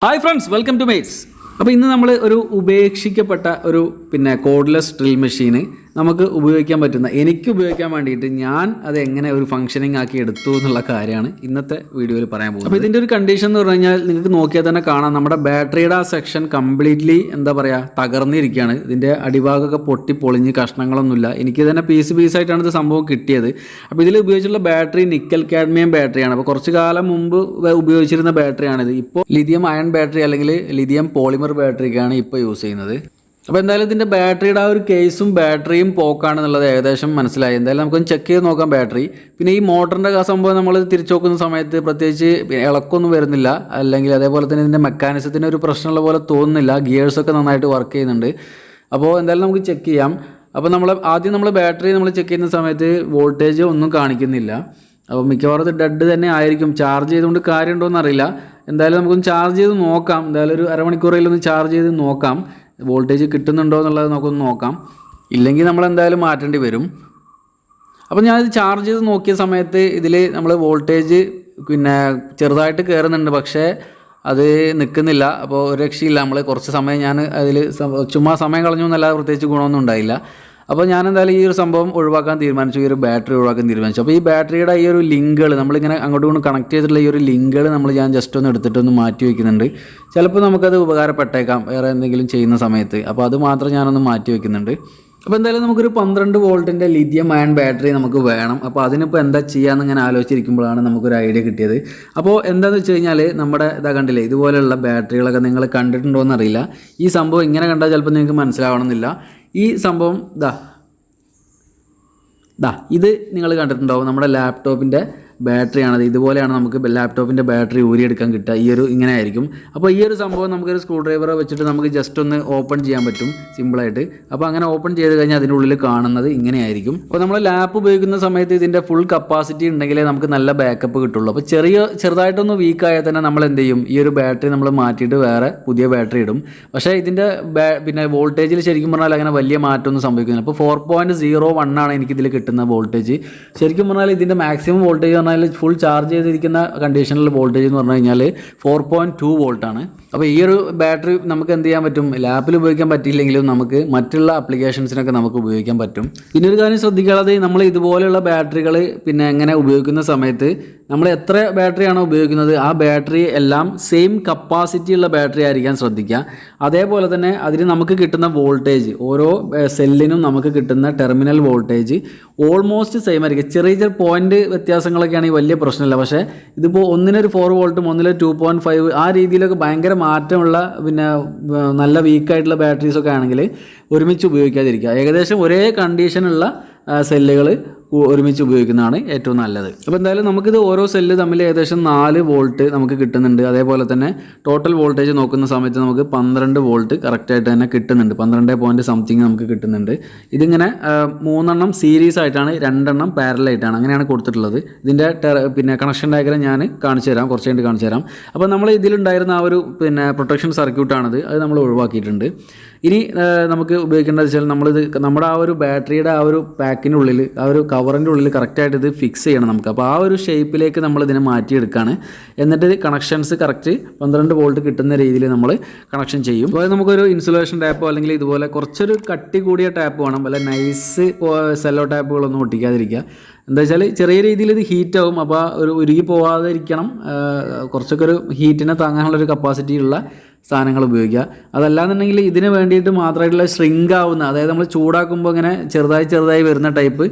Hi friends, welcome to mates. അപ്പോൾ ഇന്ന് നമ്മൾ ഒരു ഉപേക്ഷിക്കപ്പെട്ട ഒരു കോഡ്ലെസ് ഡ്രിൽ മെഷീന് നമുക്ക് ഉപയോഗിക്കാൻ പറ്റുന്ന, എനിക്ക് ഉപയോഗിക്കാൻ വേണ്ടിയിട്ട് ഞാൻ അത് എങ്ങനെ ഒരു ഫംഗ്ഷനിങ് ആക്കി എടുത്തു എന്നുള്ള കാര്യമാണ് ഇന്നത്തെ വീഡിയോയിൽ പറയാൻ പോകുന്നത്. അപ്പോൾ ഇതിൻ്റെ ഒരു കണ്ടീഷൻ എന്ന് പറഞ്ഞു കഴിഞ്ഞാൽ നിങ്ങൾക്ക് നോക്കിയാൽ തന്നെ കാണാം, നമ്മുടെ ബാറ്ററിയുടെ ആ സെക്ഷൻ കംപ്ലീറ്റ്ലി തകർന്നിരിക്കുകയാണ്. ഇതിൻ്റെ അടിഭാഗമൊക്കെ പൊട്ടി പൊളിഞ്ഞ് കഷ്ണങ്ങളൊന്നുമില്ല. എനിക്ക് തന്നെ പീസായിട്ടാണ് ഇത് സംഭവം കിട്ടിയത്. അപ്പോൾ ഇതിൽ ഉപയോഗിച്ചിട്ടുള്ള ബാറ്ററി നിക്കൽ കാഡ്മിയം ബാറ്ററിയാണ്. അപ്പോൾ കുറച്ച് കാലം മുമ്പ് ഉപയോഗിച്ചിരുന്ന ബാറ്ററിയാണിത്. ഇപ്പോൾ ലിഥിയം അയൺ ബാറ്ററി അല്ലെങ്കിൽ ലിഥിയം പോളിമർ ബാറ്ററിക്കാണ് ഇപ്പോൾ യൂസ് ചെയ്യുന്നത്. അപ്പോൾ എന്തായാലും ഇതിൻ്റെ ബാറ്ററിയുടെ ആ ഒരു കേസും ബാറ്ററിയും പോക്കാണെന്നുള്ളത് ഏകദേശം മനസ്സിലായി. എന്തായാലും നമുക്കൊന്ന് ചെക്ക് ചെയ്ത് നോക്കാം ബാറ്ററി. പിന്നെ ഈ മോട്ടറിൻ്റെ സംഭവം നമ്മൾ തിരിച്ചു നോക്കുന്ന സമയത്ത് പ്രത്യേകിച്ച് ഇളക്കൊന്നും വരുന്നില്ല, അല്ലെങ്കിൽ അതേപോലെ തന്നെ ഇതിൻ്റെ മെക്കാനിസത്തിന് ഒരു പ്രശ്നമുള്ള പോലെ തോന്നുന്നില്ല. ഗിയേഴ്സൊക്കെ നന്നായിട്ട് വർക്ക് ചെയ്യുന്നുണ്ട്. അപ്പോൾ എന്തായാലും നമുക്ക് ചെക്ക് ചെയ്യാം. അപ്പോൾ ആദ്യം നമ്മൾ ബാറ്ററി ചെക്ക് ചെയ്യുന്ന സമയത്ത് വോൾട്ടേജ് ഒന്നും കാണിക്കുന്നില്ല. അപ്പോൾ മിക്കവാറും ഇത് ഡെഡ് തന്നെ ആയിരിക്കും. ചാർജ് ചെയ്തുകൊണ്ട് കാര്യമുണ്ടോയെന്ന് അറിയില്ല. എന്തായാലും നമുക്കൊന്ന് ചാർജ് ചെയ്ത് നോക്കാം. എന്തായാലും ഒരു അരമണിക്കൂറിലൊന്ന് ചാർജ് ചെയ്ത് നോക്കാം, വോൾട്ടേജ് കിട്ടുന്നുണ്ടോ എന്നുള്ളത് നമുക്കൊന്ന് നോക്കാം. ഇല്ലെങ്കിൽ നമ്മൾ എന്തായാലും മാറ്റേണ്ടി വരും. അപ്പോൾ ഞാനിത് ചാർജ് ചെയ്ത് നോക്കിയ സമയത്ത് ഇതിൽ നമ്മൾ വോൾട്ടേജ് ചെറുതായിട്ട് കയറുന്നുണ്ട്, പക്ഷേ അത് നിൽക്കുന്നില്ല. അപ്പോൾ ഒരു രക്ഷയില്ല. നമ്മൾ കുറച്ച് സമയം ഞാൻ അതിൽ ചുമ്മാ സമയം കളഞ്ഞു എന്നല്ലാതെ പ്രത്യേകിച്ച് ഗുണമൊന്നും ഉണ്ടായില്ല. അപ്പോൾ ഞാൻ എന്തായാലും ഈ ഒരു സംഭവം ഒഴിവാക്കാൻ തീരുമാനിച്ചു, ഈ ഒരു ബാറ്ററി ഒഴിവാക്കാൻ തീരുമാനിച്ചു. അപ്പോൾ ഈ ബാറ്ററിയുടെ ഈ ഒരു ലിങ്കുകൾ നമ്മളിങ്ങനെ അങ്ങോട്ടും ഇങ്ങോട്ടും കണക്ട് ചെയ്തിട്ടുള്ള ഈ ഒരു ലിങ്കുകൾ ഞാൻ ജസ്റ്റ് ഒന്ന് എടുത്തിട്ടൊന്ന് മാറ്റി വയ്ക്കുന്നുണ്ട്. ചിലപ്പോൾ നമുക്കത് ഉപകാരപ്പെട്ടേക്കാം വേറെ എന്തെങ്കിലും ചെയ്യുന്ന സമയത്ത്. അപ്പോൾ അത് മാത്രം ഞാനൊന്ന് മാറ്റി വയ്ക്കുന്നുണ്ട്. അപ്പോൾ എന്തായാലും നമുക്കൊരു 12 വോൾട്ടിൻ്റെ ലിഥിയം അയൺ ബാറ്ററി നമുക്ക് വേണം. അപ്പോൾ അതിനിപ്പോൾ എന്താ ചെയ്യാമെന്ന് ഇങ്ങനെ ആലോചിച്ചിരിക്കുമ്പോഴാണ് നമുക്കൊരു ഐഡിയ കിട്ടിയത്. അപ്പോൾ എന്താണെന്ന് വെച്ച് കഴിഞ്ഞാൽ നമ്മുടെ കണ്ടില്ലേ, ഇതുപോലെയുള്ള ബാറ്ററികളൊക്കെ നിങ്ങൾ കണ്ടിട്ടുണ്ടോ എന്നറിയില്ല. ഈ സംഭവം ഇങ്ങനെ കണ്ടാൽ ചിലപ്പോൾ നിങ്ങൾക്ക് മനസ്സിലാവണമെന്നില്ല. ഈ സംഭവം ഇത് നിങ്ങൾ കണ്ടിട്ടുണ്ടാവും. നമ്മുടെ ലാപ്ടോപ്പിൻ്റെ ബാറ്ററിയാണത്. ഇതുപോലെയാണ് നമുക്ക് ലാപ്ടോപ്പിൻ്റെ ബാറ്ററി ഊരിയെടുക്കാൻ കിട്ടുക. ഇങ്ങനെ ആയിരിക്കും. അപ്പോൾ ഈ ഒരു സംഭവം നമുക്കൊരു സ്ക്രൂ ഡ്രൈവർ വെച്ചിട്ട് നമുക്ക് ജസ്റ്റ് ഒന്ന് ഓപ്പൺ ചെയ്യാൻ പറ്റും സിമ്പിളായിട്ട്. അപ്പോൾ അങ്ങനെ ഓപ്പൺ ചെയ്ത് കഴിഞ്ഞാൽ അതിൻ്റെ ഉള്ളിൽ കാണുന്നത് ഇങ്ങനെയായിരിക്കും. അപ്പോൾ നമ്മൾ ലാപ്പ് ഉപയോഗിക്കുന്ന സമയത്ത് ഇതിൻ്റെ ഫുൾ കപ്പാസിറ്റി ഉണ്ടെങ്കിലേ നമുക്ക് നല്ല ബാക്കപ്പ് കിട്ടുള്ളൂ. അപ്പോൾ ചെറുതായിട്ടൊന്ന് വീക്കായാൽ തന്നെ നമ്മൾ എന്ത് ചെയ്യും, ഈ ഒരു ബാറ്ററി നമ്മൾ മാറ്റിയിട്ട് വേറെ പുതിയ ബാറ്ററി ഇടും. പക്ഷേ ഇതിൻ്റെ വോൾട്ടേജിൽ ശരിക്കും പറഞ്ഞാൽ അങ്ങനെ വലിയ മാറ്റമൊന്നും സംഭവിക്കുന്നില്ല. അപ്പോൾ 4.01 ആണ് എനിക്കിതിൽ കിട്ടുന്ന വോൾട്ടേജ്. ശരിക്കും പറഞ്ഞാൽ ഇതിൻ്റെ മാക്സിമം വോൾട്ടേജ് ഫുൾ ചാർജ് ചെയ്തിരിക്കുന്ന കണ്ടീഷനിൽ വോൾട്ടേജ് എന്ന് പറഞ്ഞു കഴിഞ്ഞാൽ 4.2 വോൾട്ടാണ്. അപ്പോൾ ഈ ഒരു ബാറ്ററി നമുക്ക് എന്ത് ചെയ്യാൻ പറ്റും, ലാപ്പിൽ ഉപയോഗിക്കാൻ പറ്റിയില്ലെങ്കിലും നമുക്ക് മറ്റുള്ള ആപ്ലിക്കേഷൻസിനൊക്കെ നമുക്ക് ഉപയോഗിക്കാൻ പറ്റും. പിന്നെ ഒരു കാര്യം ശ്രദ്ധിക്കാതെ, നമ്മൾ ഇതുപോലെയുള്ള ബാറ്ററികൾ എങ്ങനെ ഉപയോഗിക്കുന്ന സമയത്ത് നമ്മൾ എത്ര ബാറ്ററിയാണോ ഉപയോഗിക്കുന്നത് ആ ബാറ്ററി എല്ലാം സെയിം കപ്പാസിറ്റി ഉള്ള ബാറ്ററി ആയിരിക്കാൻ ശ്രദ്ധിക്കുക. അതേപോലെ തന്നെ അതിന് നമുക്ക് കിട്ടുന്ന വോൾട്ടേജ്, ഓരോ സെല്ലിനും നമുക്ക് കിട്ടുന്ന ടെർമിനൽ വോൾട്ടേജ് ഓൾമോസ്റ്റ് സെയിം ആയിരിക്കും. ചെറിയ പോയിന്റ് വ്യത്യാസങ്ങളൊക്കെ ആണെങ്കിൽ വലിയ പ്രശ്നമില്ല. പക്ഷേ ഇതിപ്പോൾ ഒന്നിനൊരു 4 വോൾട്ടും ഒന്നിൽ 2.5 ആ രീതിയിലൊക്കെ ഭയങ്കര മാറ്റമുള്ള നല്ല വീക്കായിട്ടുള്ള ബാറ്ററീസൊക്കെ ആണെങ്കിൽ ഒരുമിച്ച് ഉപയോഗിക്കാതിരിക്കുക. ഏകദേശം ഒരേ കണ്ടീഷനുള്ള സെല്ലുകൾ ഒരുമിച്ച് ഉപയോഗിക്കുന്നതാണ് ഏറ്റവും നല്ലത്. അപ്പോൾ എന്തായാലും നമുക്കിത് ഓരോ സെല്ല് തമ്മിൽ ഏകദേശം 4 വോൾട്ട് നമുക്ക് കിട്ടുന്നുണ്ട്. അതേപോലെ തന്നെ ടോട്ടൽ വോൾട്ടേജ് നോക്കുന്ന സമയത്ത് നമുക്ക് 12 വോൾട്ട് കറക്റ്റായിട്ട് തന്നെ കിട്ടുന്നുണ്ട്. 12 സംതിങ് നമുക്ക് കിട്ടുന്നുണ്ട്. ഇതിങ്ങനെ 3 സീരീസ് ആയിട്ടാണ്, 2 പാരലായിട്ടാണ്, അങ്ങനെയാണ് കൊടുത്തിട്ടുള്ളത്. ഇതിൻ്റെ കണക്ഷൻ ഡയഗ്രം ഞാൻ കാണിച്ചു തരാം, കുറച്ച് കഴിഞ്ഞിട്ട് കാണിച്ചു തരാം. അപ്പോൾ നമ്മൾ ഇതിലുണ്ടായിരുന്ന ആ ഒരു പ്രൊട്ടക്ഷൻ സർക്യൂട്ടാണിത്, അത് നമ്മൾ ഒഴിവാക്കിയിട്ടുണ്ട്. ഇനി നമുക്ക് ഉപയോഗിക്കേണ്ടത് വെച്ചാൽ നമ്മുടെ ആ ഒരു ബാറ്ററിയുടെ ആ ഒരു പാക്കിനുള്ളിൽ, ആ ഒരു കവറിൻ്റെ ഉള്ളിൽ കറക്റ്റായിട്ട് ഇത് ഫിക്സ് ചെയ്യണം നമുക്ക്. അപ്പോൾ ആ ഒരു ഷേപ്പിലേക്ക് നമ്മൾ ഇതിനെ മാറ്റിയെടുക്കുകയാണ്. എന്നിട്ട് കണക്ഷൻസ് കറക്റ്റ് 12 വോൾട്ട് കിട്ടുന്ന രീതിയിൽ നമ്മൾ കണക്ഷൻ ചെയ്യും. അപ്പോൾ നമുക്കൊരു ഇൻസുലേഷൻ ടാപ്പോ അല്ലെങ്കിൽ ഇതുപോലെ കുറച്ചൊരു കട്ടി കൂടിയ ടാപ്പ് വേണം. അല്ല നൈസ് സെല്ലോ ടാപ്പുകളൊന്നും ഒട്ടിക്കാതിരിക്കുക. എന്താ വെച്ചാൽ ചെറിയ രീതിയിൽ ഇത് ഹീറ്റാവും. അപ്പോൾ ഉരുകി പോവാതെ ഇരിക്കണം. കുറച്ചൊക്കെ ഒരു ഹീറ്റിനെ താങ്ങാനുള്ളൊരു കപ്പാസിറ്റി ഉള്ള സാധനങ്ങൾ ഉപയോഗിക്കുക. അതല്ലാന്നുണ്ടെങ്കിൽ ഇതിന് വേണ്ടിയിട്ട് മാത്രമായിട്ടുള്ള ഷ്രിങ്ക് ആവുന്ന, അതായത് നമ്മൾ ചൂടാക്കുമ്പോൾ ഇങ്ങനെ ചെറുതായി വരുന്ന ടൈപ്പ്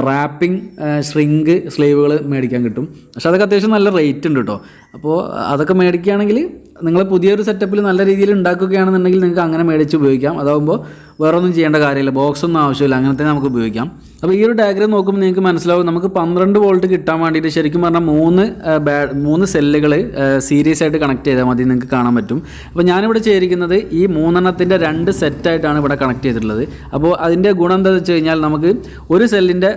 റാപ്പിംഗ് ഷ്രിങ്ക് സ്ലീവുകൾ മേടിക്കാൻ കിട്ടും. പക്ഷെ അതൊക്കെ അത്യാവശ്യം നല്ല റേറ്റ് ഉണ്ട് കേട്ടോ. അപ്പോൾ അതൊക്കെ മേടിക്കുകയാണെങ്കിൽ നിങ്ങൾ പുതിയൊരു സെറ്റപ്പിൽ നല്ല രീതിയിൽ ഉണ്ടാക്കുകയാണെന്നുണ്ടെങ്കിൽ നിങ്ങൾക്ക് അങ്ങനെ മേടിച്ച് ഉപയോഗിക്കാം. അതാകുമ്പോൾ വേറെ ഒന്നും ചെയ്യേണ്ട കാര്യമില്ല, ബോക്സൊന്നും ആവശ്യമില്ല, അങ്ങനെ തന്നെ നമുക്ക് ഉപയോഗിക്കാം. അപ്പോൾ ഈ ഒരു ഡയഗ്രം നോക്കുമ്പോൾ നിങ്ങൾക്ക് മനസ്സിലാവും, നമുക്ക് 12 വോൾട്ട് കിട്ടാൻ വേണ്ടിയിട്ട് ശരിക്കും പറഞ്ഞാൽ 3 സെല്ലുകൾ സീരീസ് ആയിട്ട് കണക്ട് ചെയ്താൽ മതി, നിങ്ങൾക്ക് കാണാൻ പറ്റും. അപ്പോൾ ഞാനിവിടെ ചെയ്തിരിക്കുന്നത് ഈ 3 2 സെറ്റായിട്ടാണ് ഇവിടെ കണക്ട് ചെയ്തിട്ടുള്ളത്. അപ്പോൾ അതിൻ്റെ ഗുണം എന്താണെന്ന് വെച്ച് കഴിഞ്ഞാൽ നമുക്ക് ഒരു സെല്ലിൻ്റെ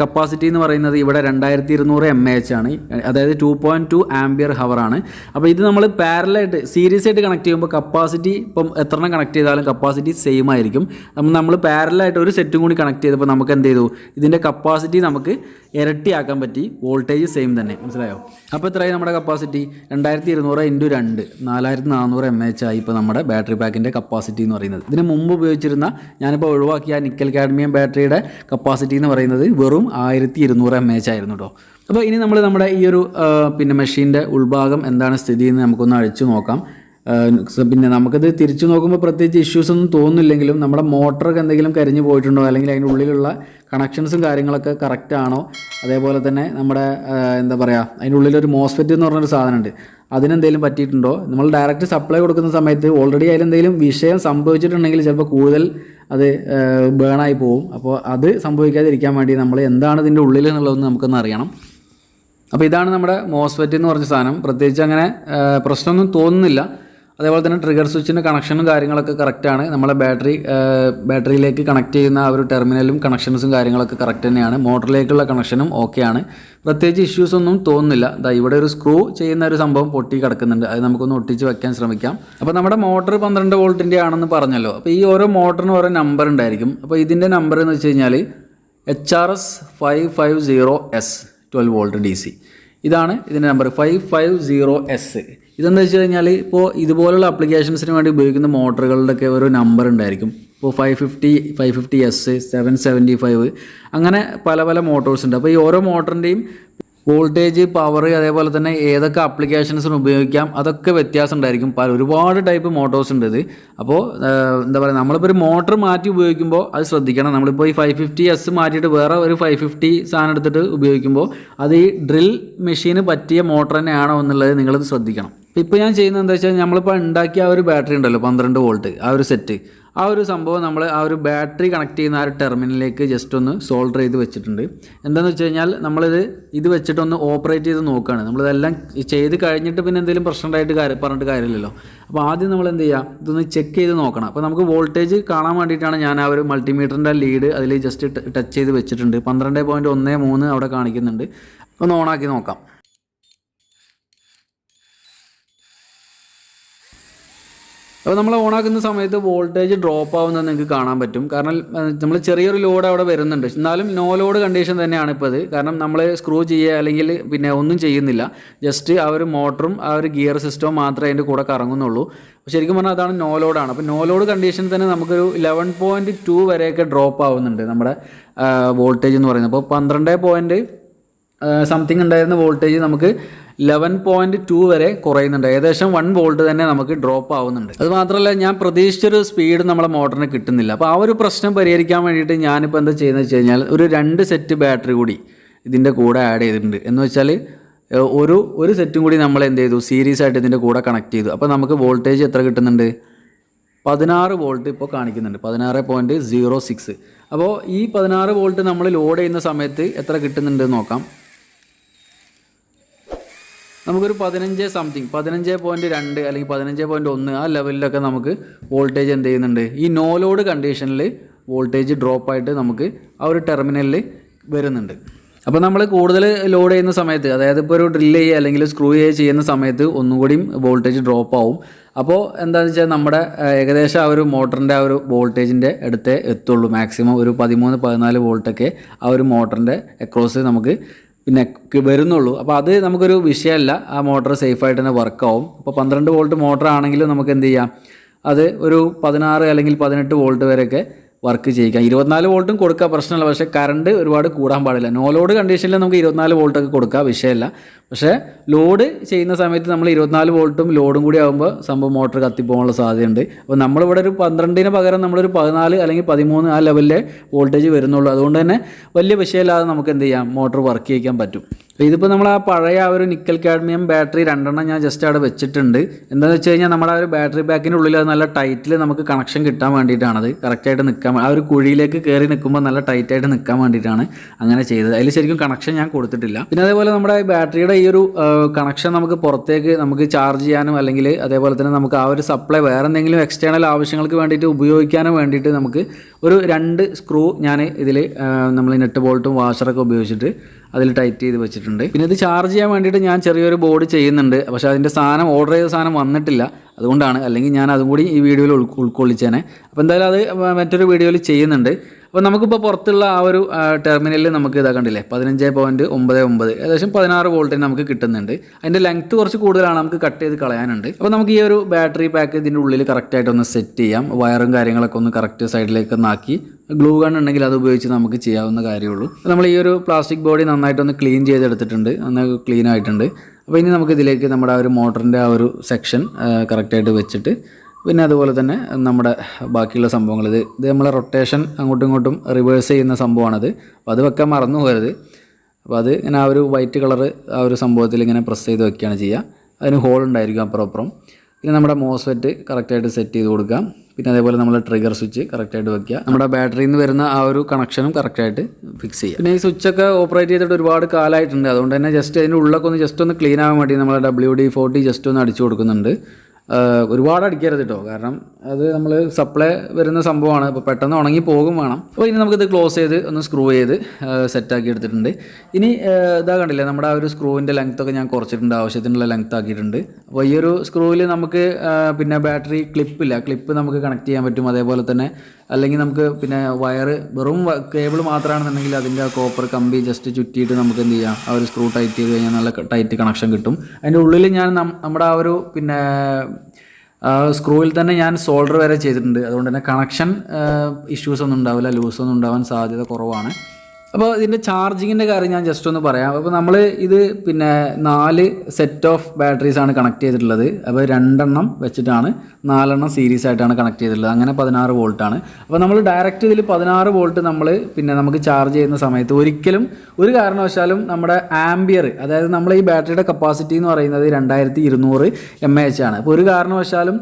കപ്പാസിറ്റി എന്ന് പറയുന്നത് ഇവിടെ 2200 mAh ആണ്, അതായത് 2.2 ആംപിയർ ഹവർ ആണ്. അപ്പോൾ ഇത് നമ്മൾ പാരലായിട്ട് സീരീസ് ആയിട്ട് കണക്ട് ചെയ്യുമ്പോൾ കപ്പാസിറ്റി ഇപ്പം എത്ര കണക്ട് ചെയ്താലും കപ്പാസിറ്റി സെയിം ആയിരിക്കും. നമ്മൾ പാരലായിട്ട് ഒരു സെറ്റും കൂടി കണക്ട് ചെയ്തപ്പോൾ നമുക്ക് എന്ത് ചെയ്തു, ഇതിൻ്റെ കപ്പാസിറ്റി നമുക്ക് ഇരട്ടിയാക്കാൻ പറ്റി. വോൾട്ടേജ് സെയിം തന്നെ, മനസ്സിലായോ? അപ്പോൾ എത്രയായി നമ്മുടെ കപ്പാസിറ്റി? 2200 × 2 4400 mAh ആയി ഇപ്പോൾ നമ്മുടെ ബാറ്ററി പാക്കിൻ്റെ കപ്പാസിറ്റി എന്ന് പറയുന്നത്. ഇതിന് മുമ്പ് ഉപയോഗിച്ചിരുന്ന, ഞാനിപ്പോൾ ഒഴിവാക്കിയ നിക്കൽ കാഡ്മിയം ബാറ്ററിയുടെ കപ്പാസിറ്റി എന്ന് പറയുന്നത് വെറും 1200 mAh ആയിരുന്നു കേട്ടോ. അപ്പോൾ ഇനി നമ്മൾ നമ്മുടെ ഈ ഒരു മെഷീൻ്റെ ഉൾഭാഗം എന്താണ് സ്ഥിതി എന്ന് നമുക്കൊന്ന് അഴിച്ചു നോക്കാം. പിന്നെ നമുക്കത് തിരിച്ചു നോക്കുമ്പോൾ പ്രത്യേകിച്ച് ഇഷ്യൂസ് ഒന്നും തോന്നുന്നില്ലെങ്കിലും നമ്മുടെ മോട്ടറൊക്കെ എന്തെങ്കിലും കരിഞ്ഞു പോയിട്ടുണ്ടോ, അല്ലെങ്കിൽ അതിൻ്റെ ഉള്ളിലുള്ള കണക്ഷൻസും കാര്യങ്ങളൊക്കെ കറക്റ്റ് ആണോ, അതേപോലെ തന്നെ നമ്മുടെ എന്താ പറയുക, അതിൻ്റെ ഉള്ളിലൊരു മോസ്ഫെറ്റ് എന്ന് പറഞ്ഞൊരു സാധനമുണ്ട്, അതിനെന്തെങ്കിലും പറ്റിയിട്ടുണ്ടോ. നമ്മൾ ഡയറക്റ്റ് സപ്ലൈ കൊടുക്കുന്ന സമയത്ത് ഓൾറെഡി അതിലെന്തെങ്കിലും വിഷയം സംഭവിച്ചിട്ടുണ്ടെങ്കിൽ ചിലപ്പോൾ കൂടുതൽ അത് ബേണായി പോകും. അപ്പോൾ അത് സംഭവിക്കാതിരിക്കാൻ വേണ്ടി നമ്മൾ എന്താണ് ഇതിൻ്റെ ഉള്ളിൽ എന്നുള്ളതെന്ന് നമുക്കൊന്ന് അറിയണം. അപ്പോൾ ഇതാണ് നമ്മുടെ മോസ്ഫെറ്റ് എന്ന് പറഞ്ഞ സാധനം. പ്രത്യേകിച്ച് അങ്ങനെ പ്രശ്നമൊന്നും തോന്നുന്നില്ല. അതേപോലെ തന്നെ ട്രിഗർ സ്വിച്ചിൻ്റെ കണക്ഷനും കാര്യങ്ങളൊക്കെ കറക്റ്റാണ്. നമ്മളെ ബാറ്ററിയിലേക്ക് കണക്ട് ചെയ്യുന്ന ആ ഒരു ടെർമിനലും കണക്ഷൻസും കാര്യങ്ങളൊക്കെ കറക്റ്റ് തന്നെയാണ്. മോട്ടറിലേക്കുള്ള കണക്ഷനും ഓക്കെയാണ്. പ്രത്യേകിച്ച് ഇഷ്യൂസ് ഒന്നും തോന്നുന്നില്ല. ഇവിടെ ഒരു സ്ക്രൂ ചെയ്യുന്ന ഒരു സംഭവം പൊട്ടി കിടക്കുന്നുണ്ട്, അത് നമുക്കൊന്ന് ഒട്ടിച്ച് വെക്കാൻ ശ്രമിക്കാം. അപ്പോൾ നമ്മുടെ മോട്ടർ 12 വോൾട്ടിൻ്റെ ആണെന്ന് പറഞ്ഞല്ലോ. അപ്പോൾ ഈ ഓരോ മോട്ടറിനും ഓരോ നമ്പർ ഉണ്ടായിരിക്കും. അപ്പോൾ ഇതിൻ്റെ നമ്പർ എന്ന് വെച്ച് കഴിഞ്ഞാൽ HRS 550S 12 വോൾട്ട് DC. ഇതാണ് ഇതിൻ്റെ നമ്പർ 550S. ഇതെന്താ വെച്ച് കഴിഞ്ഞാൽ ഇപ്പോൾ ഇതുപോലുള്ള ആപ്ലിക്കേഷൻസിന് വേണ്ടി ഉപയോഗിക്കുന്ന മോട്ടറുകളുടെയൊക്കെ ഒരു നമ്പർ ഉണ്ടായിരിക്കും. ഇപ്പോൾ 550S 775 അങ്ങനെ പല പല മോട്ടോഴ്സ് ഉണ്ട്. അപ്പോൾ ഈ ഓരോ മോട്ടറിൻ്റെയും വോൾട്ടേജ്, പവർ, അതേപോലെ തന്നെ ഏതൊക്കെ ആപ്ലിക്കേഷൻസിന് ഉപയോഗിക്കാം അതൊക്കെ വ്യത്യാസം ഉണ്ടായിരിക്കും. ഒരുപാട് ടൈപ്പ് മോട്ടോഴ്സ് ഉണ്ട് ഇത്. അപ്പോൾ എന്താ പറയുക, നമ്മളിപ്പോൾ ഒരു മോട്ടർ മാറ്റി ഉപയോഗിക്കുമ്പോൾ അത് ശ്രദ്ധിക്കണം. നമ്മളിപ്പോൾ ഈ 550S മാറ്റിയിട്ട് വേറെ ഒരു 550 സാധനം എടുത്തിട്ട് ഉപയോഗിക്കുമ്പോൾ അത് ഈ ഡ്രിൽ മെഷീന് പറ്റിയ മോട്ടർ തന്നെയാണോ എന്നുള്ളത് നിങ്ങളത് ശ്രദ്ധിക്കണം. ഇപ്പോൾ ഞാൻ ചെയ്യുന്നത് എന്താ വെച്ചാൽ, നമ്മളിപ്പോൾ ഉണ്ടാക്കിയ ആ ഒരു ബാറ്ററി ഉണ്ടല്ലോ 12 വോൾട്ട്, ആ ഒരു സെറ്റ്, ആ ഒരു സംഭവം നമ്മൾ ആ ഒരു ബാറ്ററി കണക്ട് ചെയ്യുന്ന ആ ഒരു ടെർമിനലിലേക്ക് ജസ്റ്റ് ഒന്ന് സോൾഡർ ചെയ്ത് വെച്ചിട്ടുണ്ട്. എന്താണെന്ന് വെച്ച് കഴിഞ്ഞാൽ ഇത് വെച്ചിട്ടൊന്ന് ഓപ്പറേറ്റ് ചെയ്ത് നോക്കുകയാണ്. നമ്മളിതെല്ലാം ചെയ്ത് കഴിഞ്ഞിട്ട് പിന്നെ എന്തെങ്കിലും പ്രശ്നമായിട്ട് പറഞ്ഞിട്ട് കാര്യമില്ലല്ലോ. അപ്പോൾ ആദ്യം നമ്മൾ എന്ത് ചെയ്യുക, ഇതൊന്ന് ചെക്ക് ചെയ്ത് നോക്കണം. അപ്പോൾ നമുക്ക് വോൾട്ടേജ് കാണാൻ വേണ്ടിയിട്ടാണ് ഞാൻ ആ ഒരു മൾട്ടിമീറ്ററിൻ്റെ ലീഡ് അതിൽ ജസ്റ്റ് ടച്ച് ചെയ്ത് വെച്ചിട്ടുണ്ട്. 12.13 അവിടെ കാണിക്കുന്നുണ്ട്. ഒന്ന് ഓണാക്കി നോക്കാം. അപ്പോൾ നമ്മൾ ഓണാക്കുന്ന സമയത്ത് വോൾട്ടേജ് ഡ്രോപ്പ് ആവുന്നത് നിങ്ങൾക്ക് കാണാൻ പറ്റും. കാരണം നമ്മൾ ചെറിയൊരു ലോഡ് അവിടെ വരുന്നുണ്ട്. എന്നാലും നോ ലോഡ് കണ്ടീഷൻ തന്നെയാണ് ഇപ്പോൾ ഇത്. കാരണം നമ്മൾ സ്ക്രൂ ചെയ്യുക അല്ലെങ്കിൽ പിന്നെ ഒന്നും ചെയ്യുന്നില്ല. ജസ്റ്റ് ആ ഒരു മോട്ടറും ആ ഒരു ഗിയർ സിസ്റ്റവും മാത്രമേ അതിൻ്റെ കൂടെ കറങ്ങുന്നുള്ളൂ. ശരിക്കും പറഞ്ഞാൽ അതാണ് നോ ലോഡാണ്. അപ്പോൾ നോ ലോഡ് കണ്ടീഷൻ തന്നെ നമുക്കൊരു 11.2 വരെയൊക്കെ ഡ്രോപ്പ് ആവുന്നുണ്ട് നമ്മുടെ വോൾട്ടേജ് എന്ന് പറയുന്നത്. അപ്പോൾ 12 സംതിങ് ഉണ്ടായിരുന്ന വോൾട്ടേജ് നമുക്ക് 11.2 വരെ കുറയുന്നുണ്ട്. ഏകദേശം 1 വോൾട്ട് തന്നെ നമുക്ക് ഡ്രോപ്പ് ആവുന്നുണ്ട്. അത് മാത്രമല്ല, ഞാൻ പ്രതീക്ഷിച്ചൊരു സ്പീഡ് നമ്മളെ മോട്ടറിന് കിട്ടുന്നില്ല. അപ്പോൾ ആ ഒരു പ്രശ്നം പരിഹരിക്കാൻ വേണ്ടിയിട്ട് ഞാനിപ്പോൾ എന്താ ചെയ്യുന്നത് വെച്ച് കഴിഞ്ഞാൽ, ഒരു 2 സെറ്റ് ബാറ്ററി കൂടി ഇതിൻ്റെ കൂടെ ആഡ് ചെയ്തിട്ടുണ്ട്. എന്ന് വെച്ചാൽ ഒരു സെറ്റും കൂടി നമ്മൾ എന്ത് ചെയ്തു, സീരീസ് ആയിട്ട് ഇതിൻ്റെ കൂടെ കണക്ട് ചെയ്തു. അപ്പോൾ നമുക്ക് വോൾട്ടേജ് എത്ര കിട്ടുന്നുണ്ട്? 16 വോൾട്ട് ഇപ്പോൾ കാണിക്കുന്നുണ്ട്, 16.06. അപ്പോൾ ഈ 16 വോൾട്ട് നമ്മൾ ലോഡ് ചെയ്യുന്ന സമയത്ത് എത്ര കിട്ടുന്നുണ്ട് നോക്കാം. നമുക്കൊരു 15 സംതിങ്, 15.2 അല്ലെങ്കിൽ 15.1 ആ ലെവലിലൊക്കെ നമുക്ക് വോൾട്ടേജ് എന്ത് ചെയ്യുന്നുണ്ട്, ഈ നോ ലോഡ് കണ്ടീഷനിൽ വോൾട്ടേജ് ഡ്രോപ്പായിട്ട് നമുക്ക് ആ ഒരു ടെർമിനലിൽ വരുന്നുണ്ട്. അപ്പോൾ നമ്മൾ കൂടുതൽ ലോഡ് ചെയ്യുന്ന സമയത്ത്, അതായത് ഇപ്പോൾ ഒരു ഡ്രിൽ ചെയ്യുക അല്ലെങ്കിൽ സ്ക്രൂ ചെയ്യുന്ന സമയത്ത് ഒന്നും കൂടിയും വോൾട്ടേജ് ഡ്രോപ്പ് ആവും. അപ്പോൾ എന്താണെന്ന് വെച്ചാൽ നമ്മുടെ ഏകദേശം ആ ഒരു മോട്ടറിൻ്റെ ആ ഒരു വോൾട്ടേജിൻ്റെ അടുത്തേ എത്തുള്ളൂ. മാക്സിമം ഒരു 13-14 വോൾട്ടൊക്കെ ആ ഒരു മോട്ടറിൻ്റെ അക്രോസ് നമുക്ക് പിന്നെ വരുന്നുള്ളൂ. അപ്പോൾ അത് നമുക്കൊരു വിഷയമല്ല, ആ മോട്ടർ സേഫായിട്ട് തന്നെ വർക്കാവും. ഇപ്പോൾ 12 വോൾട്ട് മോട്ടർ ആണെങ്കിലും നമുക്ക് എന്ത് ചെയ്യാം, അത് ഒരു 16 അല്ലെങ്കിൽ 18 വോൾട്ട് വരെയൊക്കെ വർക്ക് ചെയ്യിക്കാം. 24 വോൾട്ടും കൊടുക്കുക, പ്രശ്നമില്ല. പക്ഷേ കറണ്ട് ഒരുപാട് കൂടാൻ പാടില്ല. നോ ലോഡ് കണ്ടീഷനിൽ നമുക്ക് 24 വോൾട്ടൊക്കെ കൊടുക്കുക, വിഷയമല്ല. പക്ഷേ ലോഡ് ചെയ്യുന്ന സമയത്ത് നമ്മൾ 24 വോൾട്ടും ലോഡും കൂടി ആകുമ്പോൾ സംഭവം മോട്ടർ കത്തിപ്പോകാനുള്ള സാധ്യതയുണ്ട്. അപ്പോൾ നമ്മളിവിടെ ഒരു 12 പകരം നമ്മളൊരു 14 അല്ലെങ്കിൽ 13 ആ ലെവലിലെ വോൾട്ടേജ് വരുന്നുള്ളൂ. അതുകൊണ്ട് തന്നെ വലിയ വിഷയമില്ലാതെ നമുക്ക് എന്ത് ചെയ്യാം, മോട്ടർ വർക്ക് ചെയ്യിക്കാൻ പറ്റും. അപ്പോൾ ഇതിപ്പോൾ നമ്മൾ ആ പഴയ ആ ഒരു നിക്കൽ കാഡ്മിയം ബാറ്ററി 2 ഞാൻ ജസ്റ്റ് അവിടെ വെച്ചിട്ടുണ്ട്. എന്താണെന്ന് വെച്ച് കഴിഞ്ഞാൽ നമ്മുടെ ആ ഒരു ബാറ്ററി പാക്കിൻ്റെ ഉള്ളിൽ അത് നല്ല ടൈറ്റിൽ നമുക്ക് കണക്ഷൻ കിട്ടാൻ വേണ്ടിയിട്ടാണത്, കറക്റ്റായിട്ട് നിൽക്കാൻ, ആ ഒരു കുഴിയിലേക്ക് കയറി നിൽക്കുമ്പോൾ നല്ല ടൈറ്റായിട്ട് നിൽക്കാൻ വേണ്ടിയിട്ടാണ് അങ്ങനെ ചെയ്തത്. അതിൽ ശരിക്കും കണക്ഷൻ ഞാൻ കൊടുത്തിട്ടില്ല. പിന്നെ അതേപോലെ നമ്മുടെ ബാറ്ററിയുടെ ഈ ഒരു കണക്ഷൻ നമുക്ക് പുറത്തേക്ക് നമുക്ക് ചാർജ് ചെയ്യാനും അല്ലെങ്കിൽ അതേപോലെ തന്നെ നമുക്ക് ആ ഒരു സപ്ലൈ വേറെ എന്തെങ്കിലും എക്സ്റ്റേണൽ ആവശ്യങ്ങൾക്ക് വേണ്ടിയിട്ട് ഉപയോഗിക്കാനും വേണ്ടിയിട്ട് നമുക്ക് ഒരു 2 സ്ക്രൂ ഞാൻ ഇതിൽ നമ്മൾ നെറ്റ് ബോൾട്ടും വാഷറൊക്കെ ഉപയോഗിച്ചിട്ട് അതിൽ ടൈറ്റ് ചെയ്ത് വെച്ചിട്ടുണ്ട്. പിന്നെ ഇത് ചാർജ് ചെയ്യാൻ വേണ്ടിയിട്ട് ഞാൻ ചെറിയൊരു ബോർഡ് ചെയ്യുന്നുണ്ട്. പക്ഷേ അതിൻ്റെ സാധനം ഓർഡർ ചെയ്ത സാധനം വന്നിട്ടില്ല, അതുകൊണ്ടാണ്. അല്ലെങ്കിൽ ഞാൻ അതും കൂടി ഈ വീഡിയോയിൽ ഉൾക്കൊള്ളിച്ചേനെ. അപ്പോൾ എന്തായാലും അത് മറ്റൊരു വീഡിയോയിൽ ചെയ്യുന്നുണ്ട്. അപ്പോൾ നമുക്കിപ്പോൾ പുറത്തുള്ള ആ ഒരു ടെർമിനലിൽ നമുക്ക് ഇതാ കണ്ടില്ലേ 15.99 ഏകദേശം 16 വോൾട്ടിന് നമുക്ക് കിട്ടുന്നുണ്ട്. അതിൻ്റെ ലെങ്ത്ത് കുറച്ച് കൂടുതലാണ്, നമുക്ക് കട്ട് ചെയ്ത് കളയാനുണ്ട്. അപ്പോൾ നമുക്ക് ഈ ഒരു ബാറ്ററി പാക്ക് ഇതിൻ്റെ ഉള്ളിൽ കറക്റ്റായിട്ടൊന്ന് സെറ്റ് ചെയ്യാം. വയറും കാര്യങ്ങളൊക്കെ ഒന്ന് കറക്റ്റ് സൈഡിലേക്ക് ഒന്ന് ആക്കി ഗ്ലൂ ഗൺ ഉണ്ടെങ്കിൽ അത് ഉപയോഗിച്ച് നമുക്ക് ചെയ്യാവുന്ന കാര്യമുള്ളൂ. നമ്മൾ ഈ ഒരു പ്ലാസ്റ്റിക് ബോഡി നന്നായിട്ടൊന്ന് ക്ലീൻ ചെയ്തെടുത്തിട്ടുണ്ട്, നന്നായി ക്ലീൻ ആയിട്ടുണ്ട്. അപ്പോൾ ഇനി നമുക്ക് ഇതിലേക്ക് നമ്മുടെ ആ ഒരു മോട്ടറിൻ്റെ ആ ഒരു സെക്ഷൻ കറക്റ്റായിട്ട് വെച്ചിട്ട് പിന്നെ അതുപോലെ തന്നെ നമ്മുടെ ബാക്കിയുള്ള സംഭവങ്ങൾ ഇത് നമ്മളെ റൊട്ടേഷൻ അങ്ങോട്ടും ഇങ്ങോട്ടും റിവേഴ്സ് ചെയ്യുന്ന സംഭവമാണത്. അപ്പോൾ അത് വെക്കാൻ മറന്നു പോകരുത്. അപ്പോൾ അത് ഇങ്ങനെ ആ ഒരു വൈറ്റ് കളർ ആ ഒരു സംഭവത്തിൽ ഇങ്ങനെ പ്രസ് ചെയ്ത് വെക്കുകയാണ് ചെയ്യുക. അതിന് ഹോൾ ഉണ്ടായിരിക്കും അപ്പുറം. പിന്നെ നമ്മുടെ മോസ്ഫെറ്റ് കറക്റ്റായിട്ട് സെറ്റ് ചെയ്ത് കൊടുക്കാം. പിന്നെ അതേപോലെ നമ്മൾ ട്രിഗർ സ്വിച്ച് കറക്റ്റായിട്ട് വെക്കുക. നമ്മുടെ ബാറ്ററിയിൽ നിന്ന് വരുന്ന ആ ഒരു കണക്ഷനും കറക്റ്റായിട്ട് ഫിക്സ് ചെയ്യുക. പിന്നെ ഈ സ്വിച്ചൊക്കെ ഓപ്പറേറ്റ് ചെയ്തിട്ട് ഒരുപാട് കാലമായിട്ടുണ്ട്. അതുകൊണ്ട് തന്നെ ജസ്റ്റ് അതിൻ്റെ ഉള്ളൊക്കെ ഒന്ന് ജസ്റ്റ് ഒന്ന് ക്ലീൻ ആവാൻ വേണ്ടി നമ്മൾ WD-40 ജസ്റ്റ് ഒന്ന് അടിച്ചു കൊടുക്കുന്നുണ്ട്. ഒരുപാട് അടിക്കരുത് കേട്ടോ, കാരണം അത് നമ്മൾ സപ്ലൈ വരുന്ന സംഭവമാണ്. അപ്പോൾ പെട്ടെന്ന് ഉണങ്ങി പോകും വേണം. അപ്പോൾ ഇനി നമുക്കിത് ക്ലോസ് ചെയ്ത് ഒന്ന് സ്ക്രൂ ചെയ്ത് സെറ്റാക്കി എടുത്തിട്ടുണ്ട്. ഇനി ഇതാ കണ്ടില്ലേ, നമ്മുടെ ആ ഒരു സ്ക്രൂവിൻ്റെ ലെങ്ത്തൊക്കെ ഞാൻ കുറച്ചിട്ടുണ്ട്, ആവശ്യത്തിനുള്ള ലെങ്ത് ആക്കിയിട്ടുണ്ട്. അപ്പോൾ ഈ ഒരു സ്ക്രൂവിൽ നമുക്ക് പിന്നെ ബാറ്ററി ക്ലിപ്പ് നമുക്ക് കണക്ട് ചെയ്യാൻ പറ്റും. അതേപോലെ തന്നെ അല്ലെങ്കിൽ നമുക്ക് പിന്നെ വയറ് വെറും കേബിൾ മാത്രമാണെന്നുണ്ടെങ്കിൽ അതിൻ്റെ കോപ്പർ കമ്പി ജസ്റ്റ് ചുറ്റിയിട്ട് നമുക്ക് എന്ത് ചെയ്യാം, ആ ഒരു സ്ക്രൂ ടൈറ്റ് ചെയ്ത് കഴിഞ്ഞാൽ നല്ല ടൈറ്റ് കണക്ഷൻ കിട്ടും. അതിൻ്റെ ഉള്ളിൽ ഞാൻ നമ്മുടെ ആ ഒരു പിന്നെ സ്ക്രൂവിൽ തന്നെ ഞാൻ സോൾഡർ വരെ ചെയ്തിട്ടുണ്ട്. അതുകൊണ്ട് തന്നെ കണക്ഷൻ ഇഷ്യൂസ് ഒന്നും ഉണ്ടാവില്ല, ലൂസൊന്നും ഉണ്ടാവാൻ സാധ്യത കുറവാണ്. അപ്പോൾ ഇതിൻ്റെ ചാർജിങ്ങിൻ്റെ കാര്യം ഞാൻ ജസ്റ്റ് ഒന്ന് പറയാം. അപ്പോൾ നമ്മൾ ഇത് പിന്നെ 4 സെറ്റ് ഓഫ് ബാറ്ററീസാണ് കണക്ട് ചെയ്തിട്ടുള്ളത്. അപ്പോൾ 2 വെച്ചിട്ടാണ് 4 സീരീസ് ആയിട്ടാണ് കണക്ട് ചെയ്തിട്ടുള്ളത്. അങ്ങനെ 16 വോൾട്ടാണ്. അപ്പോൾ നമ്മൾ ഡയറക്റ്റ് ഇതിൽ 16 വോൾട്ട് പിന്നെ നമുക്ക് ചാർജ് ചെയ്യുന്ന സമയത്ത് ഒരിക്കലും ഒരു കാരണവശാലും നമ്മുടെ ആംബിയർ, അതായത് നമ്മൾ ഈ ബാറ്ററിയുടെ കപ്പാസിറ്റി എന്ന് പറയുന്നത് 2200 mAh ആണ്. അപ്പോൾ ഒരു കാരണവശാലും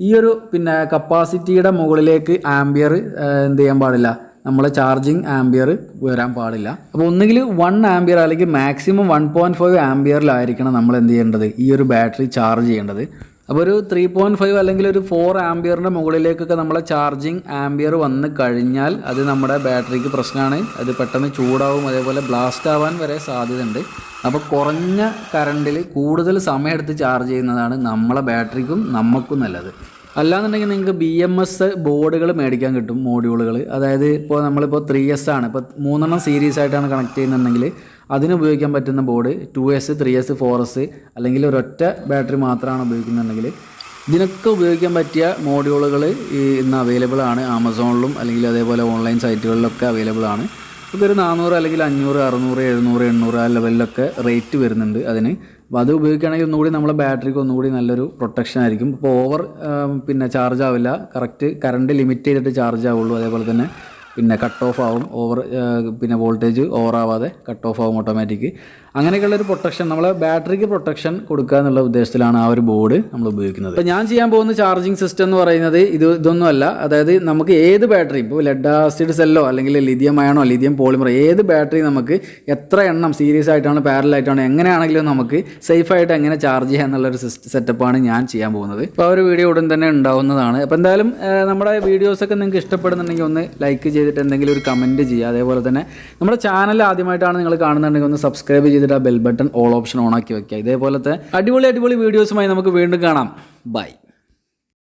ഈ ഒരു പിന്നെ കപ്പാസിറ്റിയുടെ മുകളിലേക്ക് ആംബിയർ എന്ത് ചെയ്യാൻ പാടില്ല, നമ്മളെ ചാർജിങ് ആംബിയർ വരാൻ പാടില്ല. അപ്പോൾ ഒന്നുകിൽ 1 ആംബിയർ അല്ലെങ്കിൽ മാക്സിമം 1.5 ആംബിയറിലായിരിക്കണം നമ്മൾ എന്ത് ചെയ്യേണ്ടത്, ഈ ഒരു ബാറ്ററി ചാർജ് ചെയ്യേണ്ടത്. അപ്പോൾ ഒരു 3.5 അല്ലെങ്കിൽ ഒരു 4 ആംബിയറിൻ്റെ മുകളിലേക്കൊക്കെ നമ്മളെ ചാർജിങ് ആംബിയർ വന്ന് കഴിഞ്ഞാൽ അത് നമ്മുടെ ബാറ്ററിക്ക് പ്രശ്നമാണ്. അത് പെട്ടെന്ന് ചൂടാവും, അതേപോലെ ബ്ലാസ്റ്റ് ആവാൻ വരെ സാധ്യതയുണ്ട്. അപ്പോൾ കുറഞ്ഞ കറണ്ടിൽ കൂടുതൽ സമയമെടുത്ത് ചാർജ് ചെയ്യുന്നതാണ് നമ്മളെ ബാറ്ററിക്കും നമുക്കും നല്ലത്. അല്ലാന്നുണ്ടെങ്കിൽ നിങ്ങൾക്ക് BMS ബോർഡുകൾ മേടിക്കാൻ കിട്ടും, മോഡ്യൂളുകൾ. അതായത് ഇപ്പോൾ നമ്മളിപ്പോൾ 3S ആണ്, ഇപ്പോൾ 3 സീരീസ് ആയിട്ടാണ് കണക്ട് ചെയ്യുന്നുണ്ടെങ്കിൽ അതിന് ഉപയോഗിക്കാൻ പറ്റുന്ന ബോർഡ് 2S, 3S, 4S അല്ലെങ്കിൽ ഒരൊറ്റ ബാറ്ററി മാത്രമാണ് ഉപയോഗിക്കുന്നുണ്ടെങ്കിൽ ഇതിനൊക്കെ ഉപയോഗിക്കാൻ പറ്റിയ മോഡ്യൂളുകൾ ഇന്ന് അവൈലബിൾ ആണ്. ആമസോണിലും അല്ലെങ്കിൽ അതേപോലെ ഓൺലൈൻ സൈറ്റുകളിലൊക്കെ അവൈലബിൾ ആണ്. ഇപ്പോൾ ഒരു 400 അല്ലെങ്കിൽ 500, 600, 700, 800 ആ ലെവലിലൊക്കെ റേറ്റ് വരുന്നുണ്ട് അതിന്. അപ്പോൾ അത് ഉപയോഗിക്കുകയാണെങ്കിൽ ഒന്നുകൂടി നമ്മളെ ബാറ്ററിക്ക് ഒന്നുകൂടി നല്ലൊരു പ്രൊട്ടക്ഷൻ ആയിരിക്കും. ഇപ്പോൾ ഓവർ പിന്നെ ചാർജ് ആവില്ല, കറക്റ്റ് കറണ്ട് ലിമിറ്റ് ചെയ്തിട്ട് ചാർജ് ആവുള്ളൂ. അതേപോലെ തന്നെ പിന്നെ കട്ട് ഓഫ് ആവും, പിന്നെ വോൾട്ടേജ് ഓവർ ആവാതെ കട്ട് ഓഫ് ആവും ഓട്ടോമാറ്റിക്. അങ്ങനെയൊക്കെയുള്ളൊരു പ്രൊട്ടക്ഷൻ, നമ്മളെ ബാറ്ററിക്ക് പ്രൊട്ടക്ഷൻ കൊടുക്കുക എന്നുള്ള ഉദ്ദേശത്തിലാണ് ആ ഒരു ബോർഡ് നമ്മൾ ഉപയോഗിക്കുന്നത്. അപ്പോൾ ഞാൻ ചെയ്യാൻ പോകുന്ന ചാർജിങ് സിസ്റ്റം എന്ന് പറയുന്നത് ഇതൊന്നുമല്ല. അതായത് നമുക്ക് ഏത് ബാറ്ററി, ഇപ്പോൾ ലെഡ് ആസിഡ് സെല്ലോ അല്ലെങ്കിൽ ലിഥിയം അയണോ ലിഥിയം പോളിമർ, ഏത് ബാറ്ററി നമുക്ക് എത്ര എണ്ണം സീരീസ് ആയിട്ടാണ് പാരലായിട്ടാണ് എങ്ങനെയാണെങ്കിലും നമുക്ക് സേഫായിട്ട് എങ്ങനെ ചാർജ് ചെയ്യുക എന്നുള്ളൊരു സെറ്റപ്പാണ് ഞാൻ ചെയ്യാൻ പോകുന്നത്. അപ്പോൾ ആ ഒരു വീഡിയോ ഉടൻ തന്നെ ഉണ്ടാവുന്നതാണ്. അപ്പോൾ എന്തായാലും നമ്മുടെ വീഡിയോസൊക്കെ നിങ്ങൾക്ക് ഇഷ്ടപ്പെടുന്നുണ്ടെങ്കിൽ ഒന്ന് ലൈക്ക് ചെയ്തിട്ട് എന്തെങ്കിലും ഒരു കമൻറ്റ് ചെയ്യുക. അതേപോലെ തന്നെ നമ്മുടെ ചാനൽ ആദ്യമായിട്ടാണ് നിങ്ങൾ കാണുന്നുണ്ടെങ്കിൽ ഒന്ന് സബ്സ്ക്രൈബ് ചെയ്തിട്ട് ആ bell button all option on ആക്കി വെക്കുക. ഇതേപോലത്തെ അടിപൊളി വീഡിയോസുമായി നമുക്ക് വീണ്ടും കാണാം. ബൈ.